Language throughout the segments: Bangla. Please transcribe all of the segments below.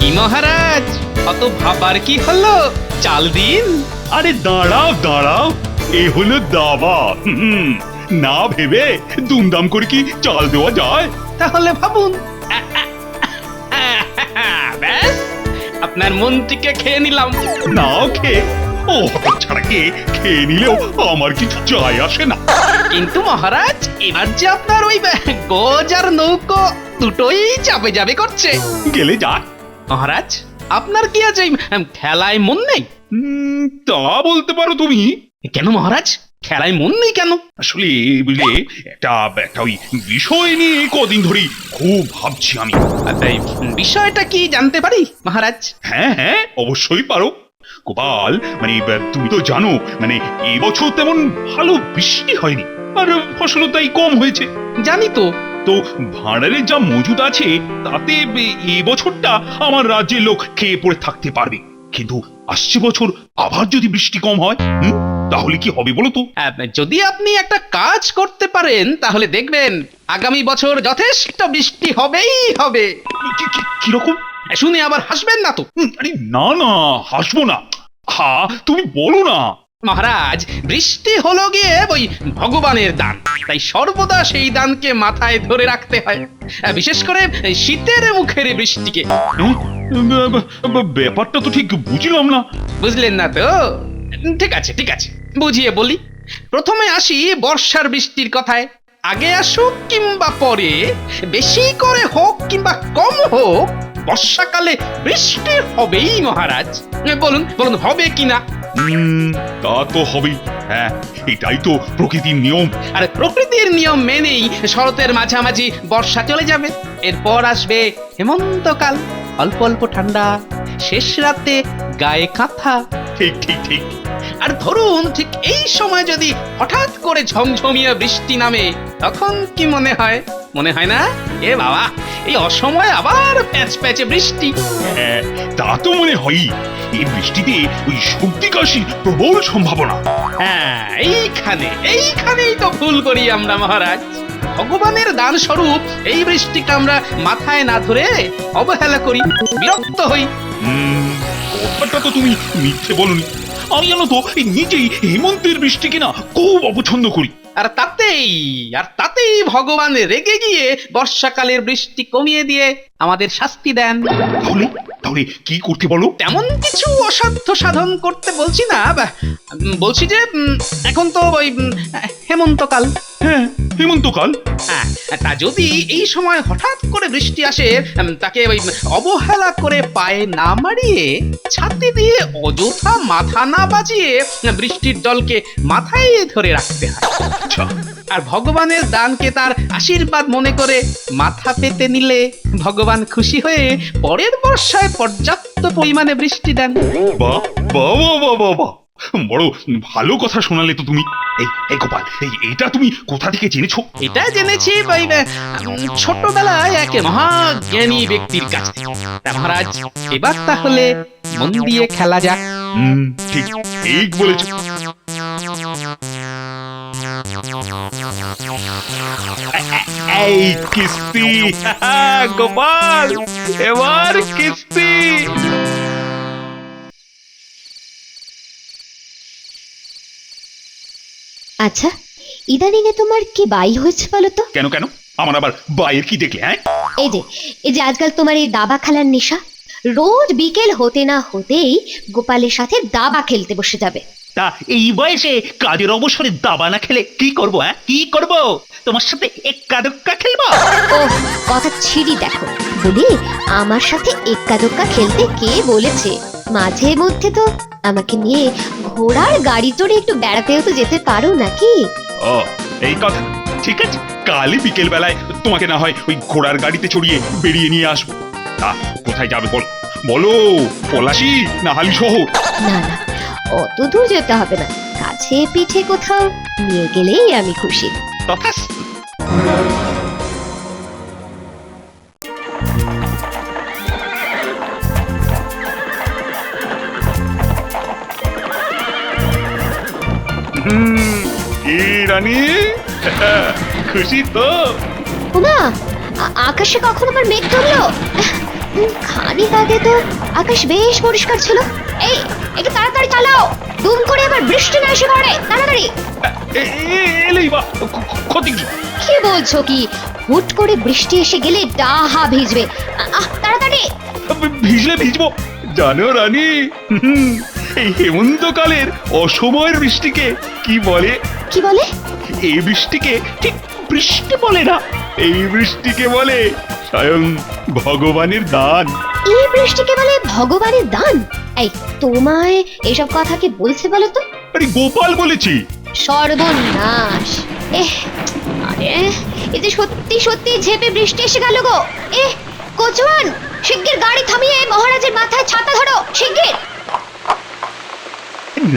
কি মহারাজ, অত ভাবার কি হলো? চাল দিন। আরে দাঁড়াও দাঁড়াও, এ হলো দাবা। না ভেবে দুমদাম করে কি চাল দেওয়া যায়? তাহলে ভাবুন। ব্যাস, আপনার মন্ত্রীকে খেয়ে নিলাম। নাও খেয়ে, ও ছাড়াকে খেয়ে নিলেও আমার কিছু যায় আসে না। কিন্তু মহারাজ, এবার যে আপনার ওই গোজ আর নৌকো দুটোই যাবে যাবে করছে। গেলে যাক। মহারাজ, আপনার কি আজ এই খেলায় মন নেই? তা বলতে পারো তুমি। কেন মহারাজ, খেলায় মন নেই কেন? আসলে বুঝলে, একটা একটা ওই বিষয় নিয়ে কদিন ধরেই খুব ভাবছি আমি। এই বিষয়টা কি জানতে পারি মহারাজ? হ্যাঁ হ্যাঁ, অবশ্যই পারো গোপাল। মানে তুমি তো জানো, মানে এবছর তেমন ভালো বৃষ্টি হয়নি, আর ফসলও তাই কম হয়েছে। জানি তো। তো ভাঁড়ারের যা মজুদ আছে তাতে এবছরটা আমার রাজ্যের লোক খেয়ে পড়ে থাকতে পারবে। কিন্তু আসছে বছর আবার যদি বৃষ্টি কম হয়, তাহলে কি হবে বলো তো? যদি আপনি একটা কাজ করতে পারেন তাহলে দেখবেন আগামী বছর যথেষ্ট বৃষ্টি হবেই হবে। কিরকম? শুনে আবার হাসবেন না তো? আরে না না, হাসবো না। তুমি বলো না। মহারাজ, বৃষ্টি হলো গিয়ে ওই ভগবানের দান, তাই সর্বদা সেই দানকে মাথায় ধরে রাখতে হয়, বিশেষ করে শীতের মুখের বৃষ্টিকে। ব্যাপারটা তো ঠিক বুঝলাম না। বুঝলেন না তো? ঠিক আছে ঠিক আছে, বুঝিয়ে বলি। প্রথমে আসি বর্ষার বৃষ্টির কথায়। আগে আসুক কিংবা পরে, বেশি করে হোক কিংবা কম হোক, বর্ষাকালে বৃষ্টি হবেই মহারাজ। বলুন বলুন, হবে কিনা? তা তো হবেই। হ্যাঁ, এটাই তো প্রকৃতির নিয়ম। আর প্রকৃতির নিয়ম মেনেই শরতের মাঝামাঝি বর্ষা চলে যাবে। এরপর আসবে হেমন্তকাল, অল্প অল্প ঠান্ডা, শেষ রাতে গায়ে কাঁথা। ঠিক ঠিক ঠিক। আর ধরুন ঠিক এই সময় যদি হঠাৎ করে ঝমঝমিয়ে বৃষ্টি নামে, তখন কি মনে হয়? মনে হয় না এ বাবা, এই অসময়ে আবার প্যাচ প্যাচে বৃষ্টি? হ্যাঁ, তা তো মনে হয়ই। এই বৃষ্টিতে ওই সর্দি কাশির প্রবল সম্ভাবনা। হ্যাঁ, এইখানেই তো ভুল করি আমরা মহারাজ। ভগবানের দান স্বরূপ এই বৃষ্টিকে আমরা মাথায় না ধরে অবহেলা করি, বিরক্ত হই। কথাটা তো তুমি মিথ্যে বলনি। আমি জানো তো নিজেই হেমন্তের বৃষ্টিকে না খুব অপছন্দ করি। আর তাতেই ভগবান রেগে গিয়ে বর্ষাকালের বৃষ্টি কমিয়ে দিয়ে আমাদের শাস্তি দেন। তাহলে তাহলে কি করতে বলো? তেমন কিছু অসাধ্য সাধন করতে বলছি না, বলছি যে এখন তো ওই হেমন্তকাল। হ্যাঁ, হেমন্তকাল। হ্যাঁ, তা যদি এই সময় হঠাৎ করে বৃষ্টি আসে, তাকে ওই অবহেলা করে পায়ে না মারিয়ে, ছাতি দিয়ে অযথা মাথা না বাজিয়ে বৃষ্টির জলকে মাথায় ধরে রাখতে হয়। আচ্ছা। আর ভগবানের দানকে তার আশীর্বাদ মনে করে মাথা পেতে নিলে ভগবান খুশি হয়ে পরের বর্ষায় পর্যাপ্ত পরিমাণে বৃষ্টি দেন। বাহ বাহ বাহ বাহ বাহ, বড় ভালো কথা শোনালে তো তুমি। এই গোপাল, এটা তুমি কোথা থেকে জেনেছো? এটা জেনেছি ওই ছোটবেলায় এক মহাজ্ঞানী ব্যক্তির কাছ থেকে। তা মহারাজ, এবার তাহলে মন দিয়ে খেলা যাক। ঠিক ঠিক বলেছো। এই কিস্তি গোপাল, এবার কিস্তি। আচ্ছা, ইদানিং এ তোমার কি বাই হয়েছে বলো তো? কেন কেন, আমার আবার বাইরের কি দেখলে? হ্যাঁ, এই যে আজকাল তোমার এই দাবা খেলার নেশা, রোজ বিকেল হতে না হতেই গোপালের সাথে দাবা খেলতে বসে যাবে। তা এই বয়সে কাজের অবসরে দাবা না খেলে কি করবো? কি করবো? তোমার সাথে এক্কা দোক্কা খেলবো? ও কথা ছিড়ি দেখো, বলি আমার সাথে এক্কা দোক্কা খেলতে কে বলেছে? মাঝে মধ্যে তো আমাকে নিয়ে ঘোড়ার গাড়ি চড়ে একটু বেড়াতেও তো যেতে পারো নাকি? ও এই কথা, ঠিক আছে, কালই বিকেল বেলায় তোমাকে না হয় ওই ঘোড়ার গাড়িতে চড়িয়ে বেরিয়ে নিয়ে আসবো। তা কোথায় যাবে বলো? বলো, পলাশি না হালি শহর? না না, অত দূর যেতে হবে না, কাছে পিঠে কোথাও নিয়ে গেলেই আমি খুশি। তথাস্তু। কি রানী, খুশি তো? ওমা, আকাশে কখন আবার মেঘ ধরলো? খানিক আগে তো আকাশ বেশ পরিষ্কার ছিল। এই একটু তাড়াতাড়ি চালাও, দুম করে আবার বৃষ্টি না এসে পড়ে, তাড়াতাড়ি। এলেই বা ক্ষতি কি? কি বলছো কি? হুট করে বৃষ্টি এসে গেলে ডাহা ভিজবে। তাড়াতাড়ি। ভিজলে ভিজবো, জানো রানী, এই হেমন্তকালের অসময়ের বৃষ্টিকে কি বলে? কি বলে? এই বৃষ্টিকে ঠিক বৃষ্টি বলে না, এই বৃষ্টিকে বলে স্বয়ং ভগবানের দান। এই বৃষ্টিকে বলে ভগবানের দান? এই তোমায় এসব কথা কি বলছে বলো তো? আরে গোপাল বলেছি। সর্বনাশ! আরে এই যে সত্যি সত্যি ঝেপে বৃষ্টি এসে গেল গো। কোচওয়ান, শিগগির গাড়ি থামিয়ে মহারাজের মাথায় ছাতা ধরো, শিগগির।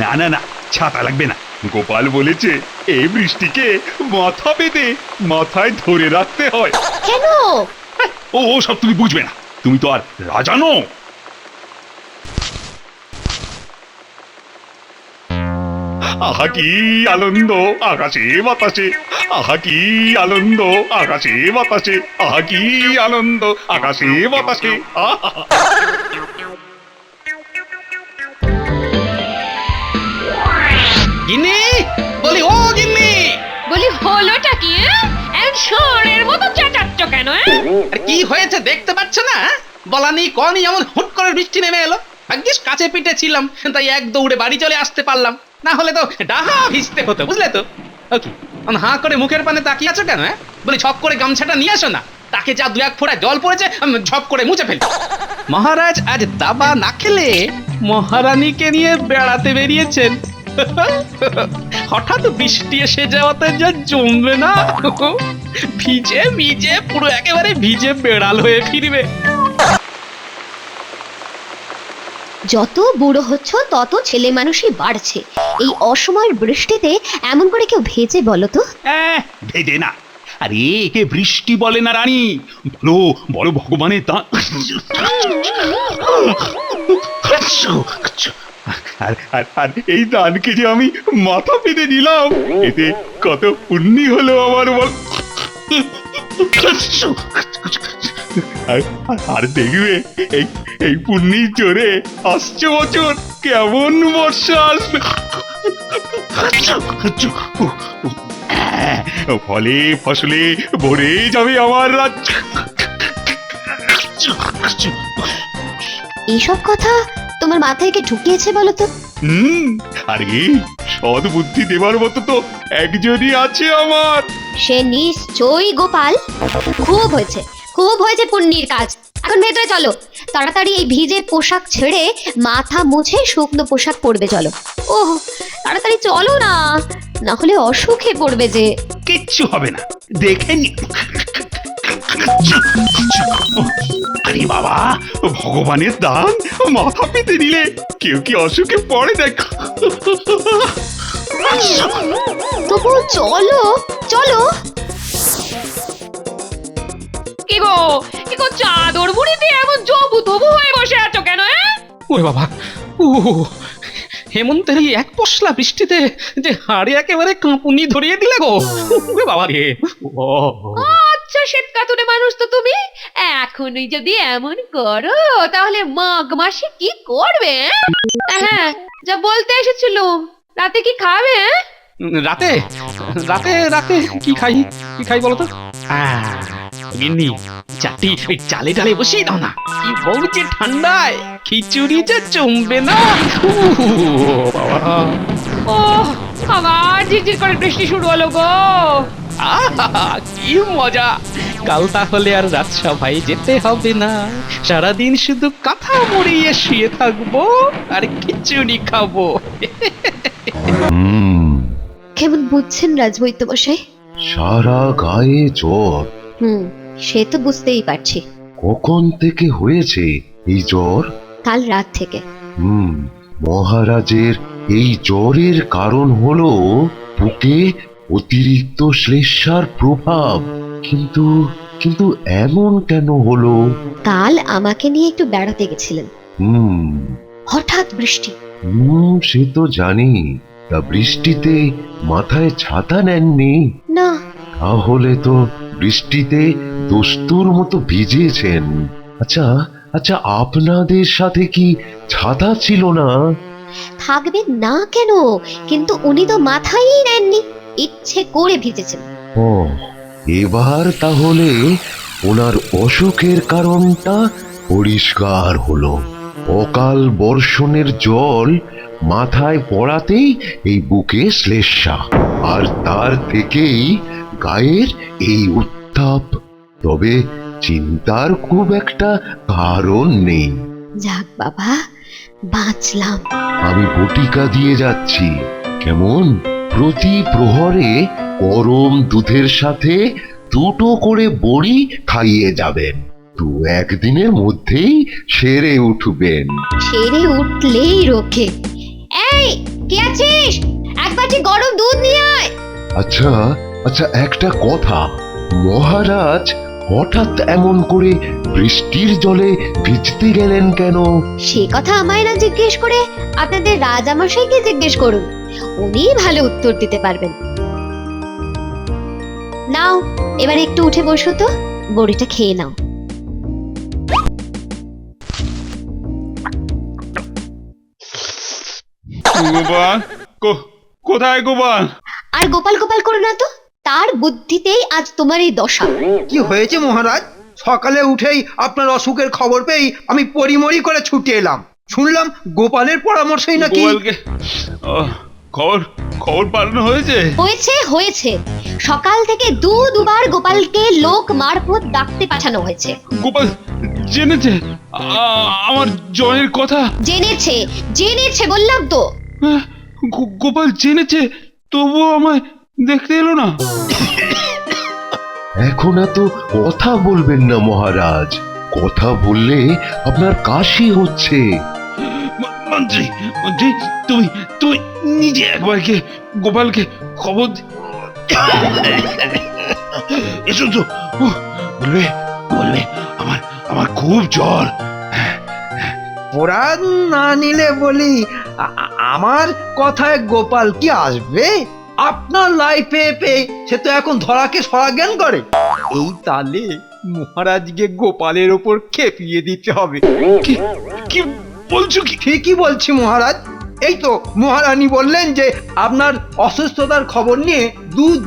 না না না, ছাতা লাগবে না। গোপাল বলেছে এই বৃষ্টিকে মাথা পেতে মাথায় ধরে রাখতে হয়। কেন? ও সব তুমি বুঝবে না, তুমি তো আর রাজা নও। আহা কি আনন্দ আকাশে বাতাসে, আহা কি আনন্দ আকাশে বাতাসে, আহা কি আনন্দ আকাশে বাতাসে। আহা গিন্নি, বলি ও গিন্নি, বলি হলোটা কি? ষাঁড়ের মতো চেঁচাচ্ছ কেন? আর কি হয়েছে দেখতে পাচ্ছ না? বলানি কনি এমন হুট করে বৃষ্টি নেমে এলো। ভাগ্যিস কাছে পিঠে ছিলাম, তাই এক দৌড়ে বাড়ি চলে আসতে পারলাম, না হলে তো ডাহা ভিজতে হতো, বুঝলে তো? ওকে, হাঁ করে মুখের পানে তাকিয়ে আছো কেন? বলি ঝপ করে গামছাটা নিয়ে আসো না, তাকে যা দু এক ফোঁটা জল পড়েছে ঝপ করে মুছে ফেলি। মহারাজ আজ দাবা না খেলে মহারানীকে নিয়ে বেড়াতে বেরিয়েছেন। হঠাৎ বৃষ্টি এসে যাওয়াতে যা জমবে না, ভিজে ভিজে পুরো একেবারে ভিজে বেড়াল হয়ে ফিরবে। যত বুড়ো হচ্ছ তত ছেলে মানুষই বাড়ছে। এই অসময়ের বৃষ্টিতে এমন করে কেউ ভেজে বলো তো? ভেজে না, আরে একে বৃষ্টি বলে না রানী, বলো বলো ভগবানের দান। আর এই দানকে যে আমি মাথা পেতে নিলাম, এতে কত পুণ্যি হলো আমার বল। আর দেখবে এই এই পুণ্যির জোরে আসছে বছর কেমন বর্ষা আসবে। ফলে ফসলে ভরে যাবে আমার রাজ্য। এইসব কথা তোমার মাথায় কে ঢুকিয়েছে বলো তো? আরে সৎ বুদ্ধি দেবার মতো তো একজনই আছে আমার। সে নিশ্চয়ই গোপাল। খুব হয়েছে, খুব হয়েছে পুণ্যির কাজ। এখন ভেতরে চলো, তাড়াতাড়ি এই ভিজে পোশাক ছেড়ে মাথা মুছে শুকনো পোশাক পরবে চলো। ওহ, তাড়াতাড়ি চলো না, না হলে অসুখে পড়বে যে। কিচ্ছু হবে না, দেখে নি। আরে বাবা, ভগবানের দান, মাথা পেতে নিলে কেউ কি অসুখে পড়ে? দেখ, তবু চলো চলো। কি গো চাদর মুড়ি দিয়ে এমন জবু তবু হয়ে বসে আছো কেন? ওরে বাবা, হেমন্তের এই এক পশলা বৃষ্টিতে যে হাড়ে একেবারে কাঁপুনি ধরিয়ে দিলে গো। ওরে বাবা রে। আচ্ছা, শীত কাতুরে মানুষ তো তুমি, এখনই যদি এমন করো তাহলে মাঘ মাসে কি করবে? হ্যাঁ, যা বলতে এসেছিল, রাতে কি খাবে? রাতে রাতে রাতে কি খাই, কি খাই বলো তো? গিন্নি, চাটি ওই চালে ডালে বসিয়ে দাও না, কি বলছে ঠান্ডায় খিচুড়ি যে জমবে না। বাবা, ও আবার ঝিরঝির করে বৃষ্টি শুরু হলো গো। কি মজা! কাল তাহলে আর রাজসভায় যেতে হবে না, সারাদিন শুধু কাঁথা মুড়িয়ে শুয়ে থাকবো আর খিচুড়ি খাবো। কেমন বুঝছেন রাজবৈদ্য মশাই? সারা গায়ে জ্বর। সে তো বুঝতেই পারছি। কখন থেকে হয়েছে এই জ্বর? কাল রাত থেকে। মহারাজের এই জ্বরের কারণ হলো বুকে অতিরিক্ত শ্লেষ্মার প্রভাব। কিন্তু কিন্তু এমন কেন হলো? কাল আমাকে নিয়ে একটু বেড়াতে গেছিলেন, হঠাৎ বৃষ্টি। সে তো জানি, তা বৃষ্টিতে মাথায় ছাতা নেননি? না। তাহলে তো বৃষ্টিতে দস্তুর মতো ভিজেছেন। আচ্ছা আচ্ছা আপনাদের সাথে কি ছাতা ছিল না? থাকবে না কেন? কিন্তু উনি তো মাথায় নেননি, ইচ্ছে করে ভিজেছেন। ও, এবার তাহলে ওনার অসুখের কারণটা পরিষ্কার হলো। অকাল বর্ষণের জল মাথায় পড়াতেই এই বুকে শ্লেষ্মা, আর তার থেকেই গায়ের এই উত্তাপ। তবে চিন্তার খুব একটা কারণ নেই। যাক বাবা, বাঁচলাম। আমি বটিকা দিয়ে যাচ্ছি, কেমন? প্রতি প্রহরে গরম দুধের সাথে দুটো করে বড়ি খাইয়ে যাবেন। একদিনের মধ্যেই সেরে উঠবেন। সেরে উঠলেই রোখে। এই, কে আছিস? এক বাটি গরম দুধ নিয়ে আয়। আচ্ছা আচ্ছা, একটা কথা, মহারাজ হঠাৎ এমন করে বৃষ্টির জলে ভিজতে গেলেন কেন? সে কথা আমায় না জিজ্ঞেস করে আপনাদের রাজামশাইকে জিজ্ঞেস করুন, উনি ভালো উত্তর দিতে পারবেন। নাও, এবার একটু উঠে বসো তো, বড়িটা খেয়ে নাও। গোপাল, কোথায় গোপাল? আর গোপাল গোপাল করো না তো, তার বুদ্ধিতেই আজ তোমার এই দশা। কি হয়েছে মহারাজ? সকালে উঠেই আপনার অসুখের খবর পেয়েই আমি পরিমরি করে ছুটে এলাম। শুনলাম গোপালের পরামর্শেই নাকি। গোপালকে খবর খবর পাঠানো হয়েছে? হয়েছে হয়েছে, সকাল থেকে দুবার গোপালকে লোক মারফত ডাকতে পাঠানো হয়েছে। গোপাল জেনেছে আমার জয়ের কথা? জেনেছে জেনেছে বললাম তো। হ্যাঁ, গোপাল জেনেছে, তবুও আমায় দেখতে এলো না। এখন এত কথা বলবেন না মহারাজ, কথা বললে আপনার কাশি হচ্ছে। মন্ত্রী মন্ত্রী, তুমি তুমি নিজে একবার গিয়ে গোপালকে খবর এসো তো। বলবে বলবে আমার আমার খুব জ্বর। ওরা না নিলে বলি, আমার কথায় গোপাল কি আসবে? আপনার লাই পেয়ে পেয়ে সে তো এখন ধরাকে সরা জ্ঞান করে। এই তালে মহারাজকে গোপালের ওপর খেপিয়ে দিতে হবে। কি কি বলছো? কি ঠিকই বলছি মহারাজ। এই তো মহারানী বললেন যে আপনার অসুস্থতার খবর নিয়ে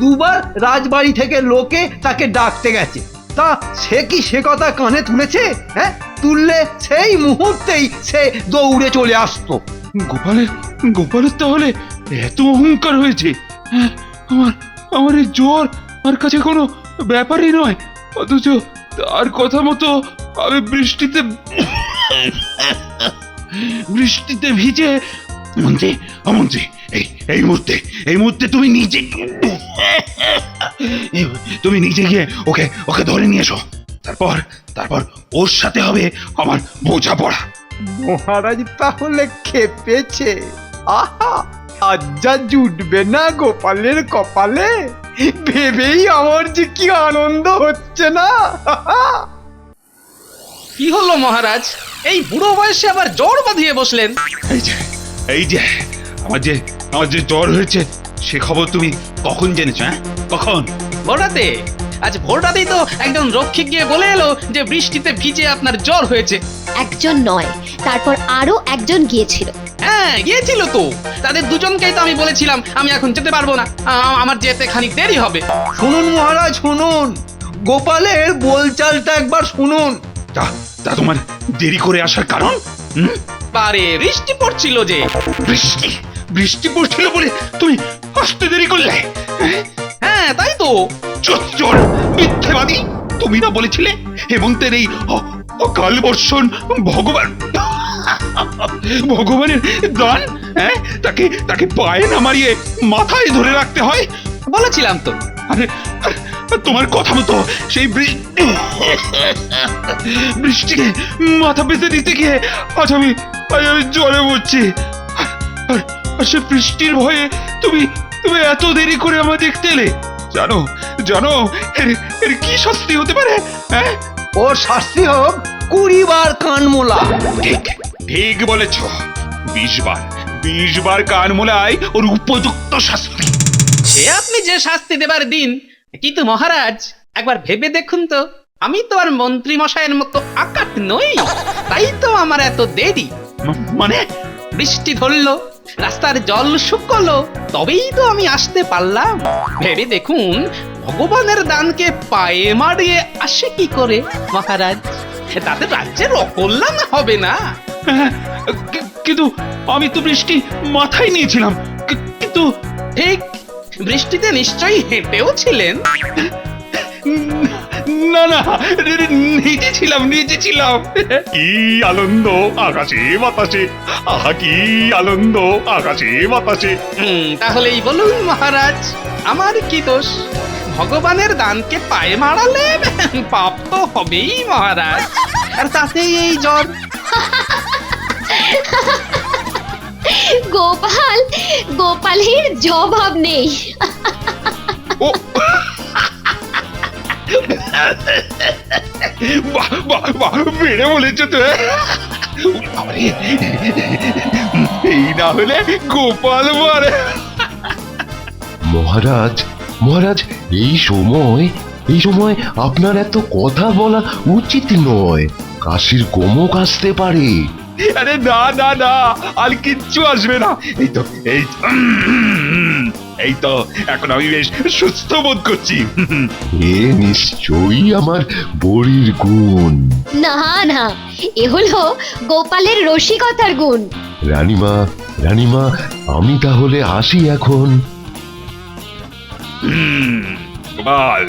দুবার রাজবাড়ি থেকে লোকে তাকে ডাকতে গেছে। তা সে কি সে কথা কানে তুলেছে? হ্যাঁ, তুললে সেই মুহূর্তেই সে দৌড়ে চলে আসতো। গোপালের তাহলে এত অহংকার হয়েছে? হ্যাঁ, আমার এই জ্বর আর কাছে কোনো ব্যাপারই নয়, অথচ তার কথা মতো আমি বৃষ্টিতে ভিজে। মন্ত্রী মন্ত্রী, এই মুহূর্তে তুমি নিজে গিয়ে ওকে ধরে নিয়ে এসো। তারপর ওর সাথে হবে আমার বোঝাপড়া। মহারাজ তাহলে খেপেছে। আহা, আজ যা জুটবে না গোপালের কপালে, ভেবেই আমার যে কি আনন্দ হচ্ছে না। কি হলো মহারাজ, এই বুড়ো বয়সে আবার জ্বর বাঁধিয়ে বসলেন? এই যে আমার যে জ্বর হয়েছে সে খবর তুমি কখন জেনেছো? হ্যাঁ, কখন? ভোররাতে। আজ ভোররাতেই তো একজন রক্ষী গিয়ে বলে এলো যে বৃষ্টিতে ভিজে আপনার জ্বর হয়েছে। একজন নয়, তারপর আরো একজন গিয়েছিল। হ্যাঁ, গিয়েছিল তো। তাদের দুজনকেই তো আমি বলেছিলাম আমি এখন যেতে পারবো না, আমার যেতে খানিক দেরি হবে। শুনুন মহারাজ শুনুন, গোপালের বলচালটা একবার শুনুন। তা তোমার দেরি করে আসার কারণ? বারে বৃষ্টি পড়ছিল যে। বৃষ্টি পড়ছিল বলে তুমি আসতে দেরি করলে? হ্যাঁ, তাই তো। চোর মিথ্যেবাদী! তুমি না বলেছিলে হেমন্তের এই অকাল বর্ষণ ভগবানের দান? হ্যাঁ, তাকে পায়ে না মারিয়ে মাথায় ধরে রাখতে হয়। বলেছিলাম তো। আরে তোমার কথা মতো সেই বৃষ্টিকে মাথা পেতে দিতে গিয়ে আজ আমি জ্বরে পড়ছি। আর সে বৃষ্টির ভয়ে তুমি এত দেরি করে আমায় দেখতে এলে। জানো এর কি শাস্তি হতে পারে? হ্যাঁ, ওর শাস্তি হোক 20 বার কানমোলা। ঠিক বলেছ, 20 বার কান মোলায় ওর উপযুক্ত শাস্তি। সে আপনি যে শাস্তি দেবার দিন, কিন্তু মহারাজ একবার ভেবে দেখুন তো, আমি তো আর মন্ত্রী মশাইয়ের মতো আকাট নই, তাই তো আমার এত দেরি। মানে বৃষ্টি ধরলো, রাস্তার জল শুকলো, তবেই তো আমি আসতে পারলাম। ভেবে দেখুন, ভগবানের দানকে পায়ে মারিয়ে আসে কি করে মহারাজ? তাতে রাজ্যের অকল্যাণ হবে না। হ্যাঁ, কিন্তু আমি তো বৃষ্টি মাথায় নিয়েছিলাম, কিন্তু ঠিক, বৃষ্টিতে নিশ্চয়ই হেঁটেও ছিলেন। না না, নিচে ছিলাম। কি আনন্দ আকাশে বাতাসে, আহা কি আনন্দ আকাশে বাতাসে। তাহলেই বলুন মহারাজ, আমার কি দোষ? ভগবানের দানকে পায়ে মারালে পাপ তো হবেই মহারাজ, আর তাতেই এই জ্বর। গোপালের জবাব নেই। বাহ বাহ বাহ, বেড়ে বলেছ তো। বাবারে, এই না হলে গোপাল মারে। মহারাজ, মহারাজ, এই সময় আপনার এত কথা বলা উচিত নয়। কাশির গোমক আসতে পারে। আরে না না না, আর কিচ্ছু আসবে না। এই তো এখন আমি বেশ সুস্থ বোধ করছি। এ নিশ্চয়ই আমার বড়ির গুণ। না না, এ হলো গোপালের রসিকতার গুণ। রানীমা, আমি তাহলে আসি এখন। গোপাল,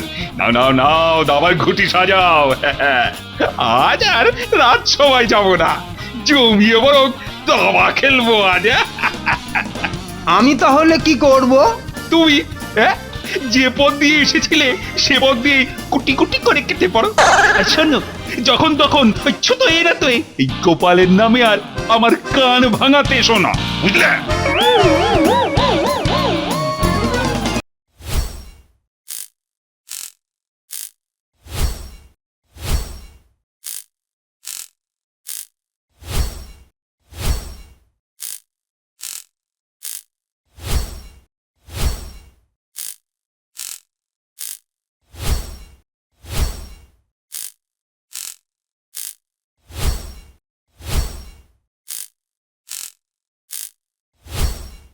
নাও দাবার ঘুটি সাজাও। আজ আর রাত সময় যাব না, জমিয়ে বরং দাবা খেলবো আজ। আমি তাহলে কি করব? তুমি যে পথ দিয়ে এসেছিলে সে পথ দিয়ে কুটি কুটি করে কেটে পড়ো। আর শোনো, যখন তখন ওই ছোট এরাতে এই গোপালের নামে আর আমার কান ভাঙাতে এসো না, বুঝলে?